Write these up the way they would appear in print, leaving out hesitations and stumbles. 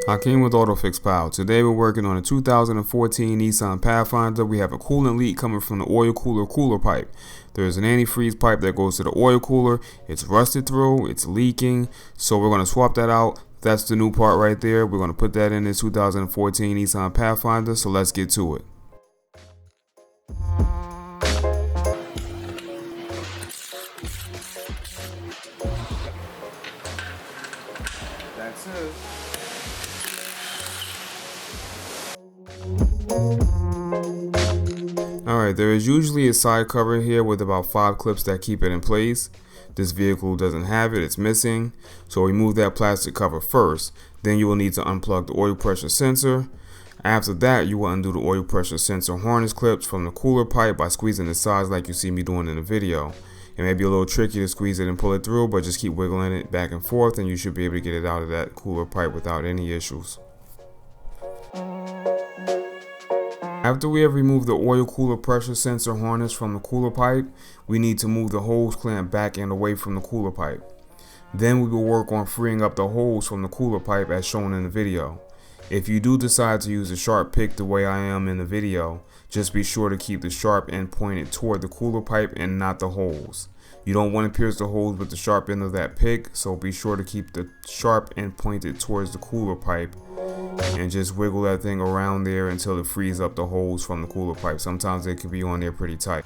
Hakeem with AutoFix Pal. Today we're working on a 2014 Nissan Pathfinder. We have a coolant leak coming from the oil cooler pipe. There's an antifreeze pipe that goes to the oil cooler. It's rusted through, it's leaking, so we're going to swap that out. That's the new part right there. We're going to put that in this 2014 Nissan Pathfinder, so let's get to it. That's it. Alright, there is usually a side cover here with about 5 clips that keep it in place. This vehicle doesn't have it, it's missing. So remove that plastic cover first. Then you will need to unplug the oil pressure sensor. After that, you will undo the oil pressure sensor harness clips from the cooler pipe by squeezing the sides like you see me doing in the video. It may be a little tricky to squeeze it and pull it through, but just keep wiggling it back and forth and you should be able to get it out of that cooler pipe without any issues. After we have removed the oil cooler pressure sensor harness from the cooler pipe, we need to move the hose clamp back and away from the cooler pipe. Then we will work on freeing up the hose from the cooler pipe as shown in the video. If you do decide to use a sharp pick the way I am in the video, just be sure to keep the sharp end pointed toward the cooler pipe and not the hose. You don't want to pierce the hose with the sharp end of that pick, so be sure to keep the sharp end pointed towards the cooler pipe and just wiggle that thing around there until it frees up the hose from the cooler pipe. Sometimes it can be on there pretty tight.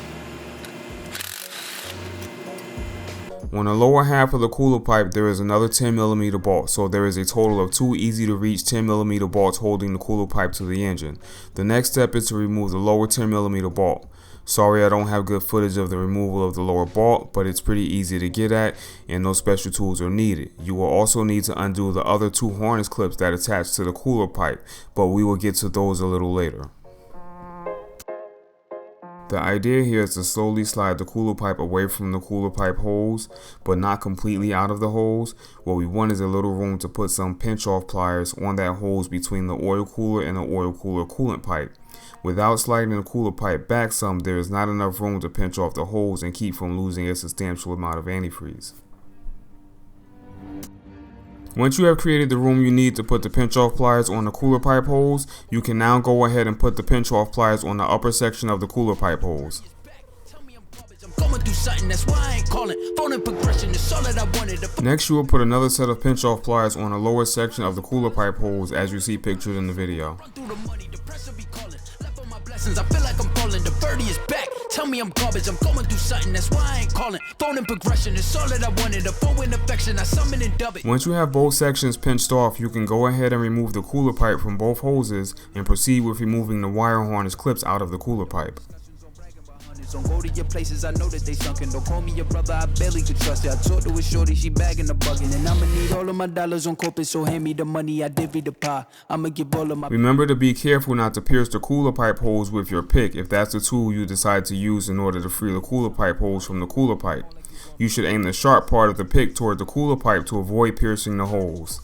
On the lower half of the cooler pipe there is another 10mm bolt, so there is a total of 2 easy to reach 10mm bolts holding the cooler pipe to the engine. The next step is to remove the lower 10mm bolt. Sorry I don't have good footage of the removal of the lower bolt, but it's pretty easy to get at and no special tools are needed. You will also need to undo the other 2 harness clips that attach to the cooler pipe, but we will get to those a little later. The idea here is to slowly slide the cooler pipe away from the cooler pipe hose, but not completely out of the hose. What we want is a little room to put some pinch off pliers on that hose between the oil cooler and the oil cooler coolant pipe. Without sliding the cooler pipe back some, there is not enough room to pinch off the hose and keep from losing a substantial amount of antifreeze. Once you have created the room you need to put the pinch off pliers on the cooler pipe hose, you can now go ahead and put the pinch off pliers on the upper section of the cooler pipe hose. Next you will put another set of pinch off pliers on the lower section of the cooler pipe hose as you see pictured in the video. I feel like I'm falling, the birdie is back. Tell me I'm garbage, I'm going through something, that's why I ain't calling. Phone and progression is all that I wanted, a phone in affection, I summon and dub it. Once you have both sections pinched off, you can go ahead and remove the cooler pipe from both hoses and proceed with removing the wire harness clips out of the cooler pipe. Don't go to your places, I know that they sunken. Don't call me your brother, I barely could trust you. I talked to a shorty, she bagging the bugging. And I'ma need all of my dollars on corporate, so hand me the money, I divvy the pie. I'ma give all of my... Remember to be careful not to pierce the cooler pipe hose with your pick if that's the tool you decide to use in order to free the cooler pipe hose from the cooler pipe. You should aim the sharp part of the pick toward the cooler pipe to avoid piercing the hose.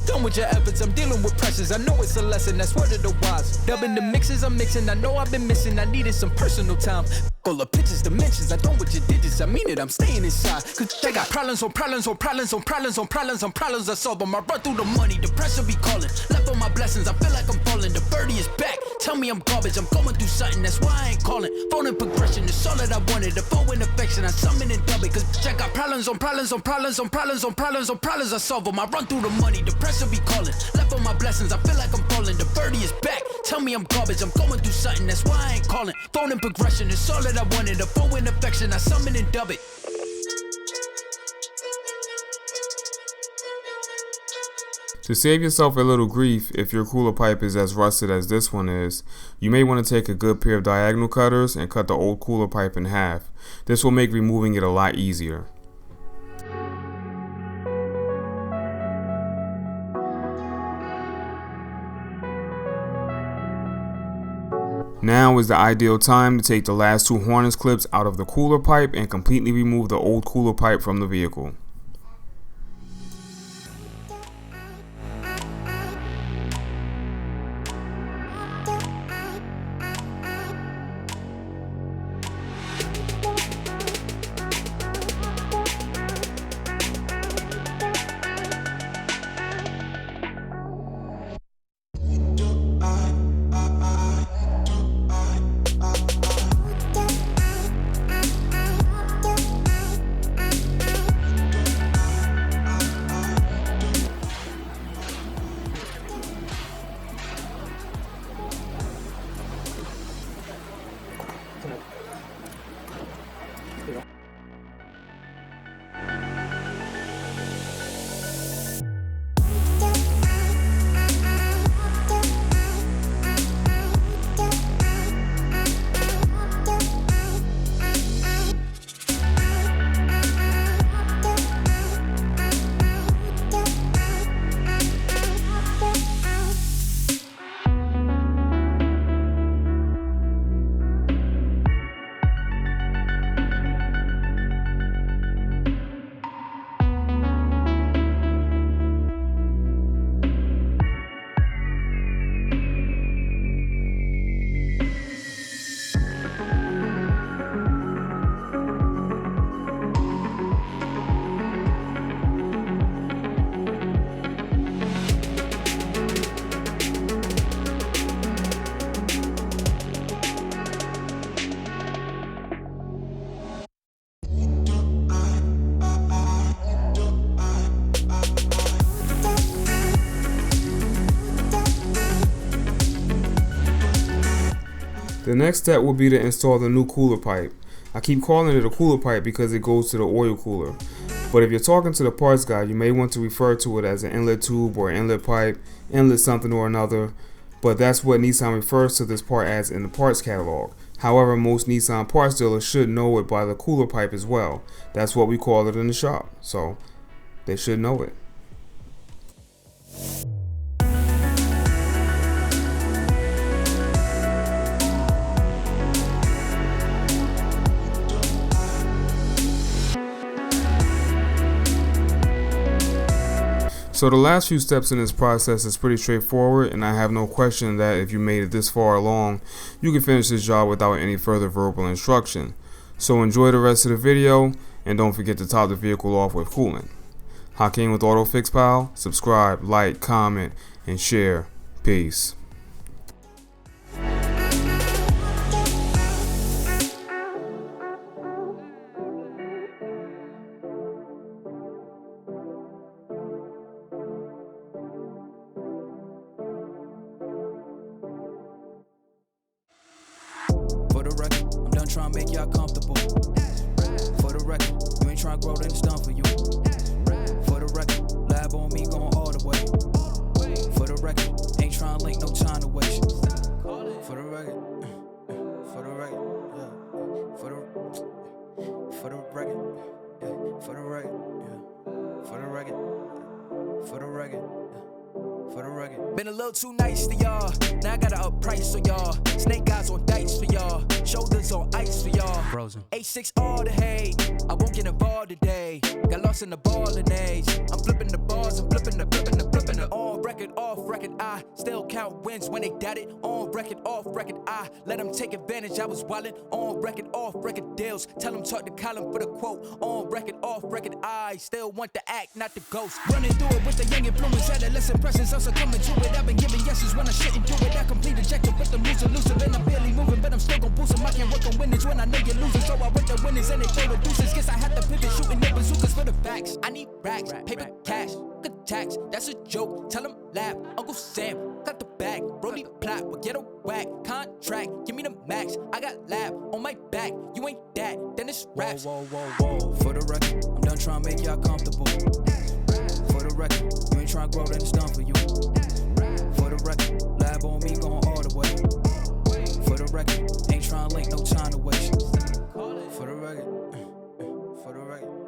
Done with your efforts, I'm dealing with pressures. I know it's a lesson, that's word of the wise. Dubbing the mixes I'm mixing, I know I've been missing. I needed some personal time. All the pictures, dimensions, I don't with your digits. I mean it, I'm staying inside. Cause they got problems on problems on problems on problems on problems on problems. I solve them, I run through the money, the pressure be calling. Left on my blessings, I feel like I'm falling. The birdie is back, tell me I'm garbage. I'm going through something, that's why I ain't calling. Phone and progression is all that I wanted. A phone in affection, I summon and dub it. Cause I got problems on problems on problems on problems on problems on problems. I solve them, I run through the money, the pressure be calling. Left on my blessings, I feel like I'm falling. The birdie is back, tell me I'm garbage. I'm going through something, that's why I ain't calling. Phone and progression is all that I wanted. A phone in affection, I summon and dub it. To save yourself a little grief, if your cooler pipe is as rusted as this one is, you may want to take a good pair of diagonal cutters and cut the old cooler pipe in half. This will make removing it a lot easier. Now is the ideal time to take the last 2 harness clips out of the cooler pipe and completely remove the old cooler pipe from the vehicle. The next step will be to install the new cooler pipe. I keep calling it a cooler pipe because it goes to the oil cooler. But if you're talking to the parts guy, you may want to refer to it as an inlet tube or inlet pipe, inlet something or another. But that's what Nissan refers to this part as in the parts catalog. However, most Nissan parts dealers should know it by the cooler pipe as well. That's what we call it in the shop. So they should know it. So the last few steps in this process is pretty straightforward, and I have no question that if you made it this far along, you can finish this job without any further verbal instruction. So enjoy the rest of the video, and don't forget to top the vehicle off with coolant. Hakeem with AutoFix Pal. Subscribe, like, comment, and share. Peace. For the record, I'm done trying to make y'all comfortable. For the record, you ain't trying to grow, then it's done for you. For the record, lab on me going all the way. For the record, ain't trying to link, no time to waste. For the record, for the record, yeah. For the record, yeah. For the record, yeah. For the record, for the record. For the record. Been a little too nice to y'all. Now I gotta up price for y'all. Snake eyes on dice for y'all. Shoulders on ice for y'all. Frozen. A6 all the hay. I won't get involved today. Got lost in the ball and age. I'm flipping the bars. I'm flipping the. On record, off record. I still count wins when they doubt it. On record, off record. I let them take advantage. I was wildin'. On record, off record deals. Tell them talk to Colin for the quote. On record, off record. I still want the act, not the ghost. Running through it with the young influence. Adolescent presence. I'm succumbing to it. I've been giving yeses when I shouldn't do it. I complete ejected with them elusive. And I'm barely moving, but I'm still gon' boost them. I can't work on winners when I know you're losing. So I work the winners and they play with deuces. Guess I have to pivot, shooting the bazookas for the facts. I need racks, paper, cash, good tax. That's a joke. Tell them laugh. Uncle Sam got the bag. Brody plot, but get a whack. Contract, give me the max. I got lab on my back. You ain't that, then it's raps. Whoa, whoa, whoa, whoa. For the record, I'm done trying to make y'all comfortable. For the record, you ain't trying to grow, then it's done for you. For the record, lab on me going all the way. For the record, ain't trying to link, no time to waste. For the record, for the record.